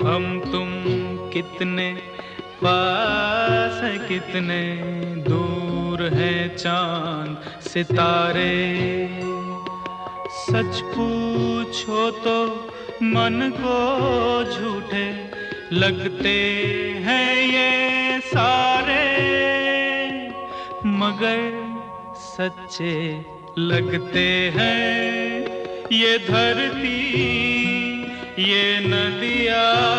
हम तुम कितने पास है, कितने दूर है चांद सितारे। सच पूछो तो मन को झूठे लगते हैं ये सारे, मगर सच्चे लगते हैं ये धरती, ये नदियाँ,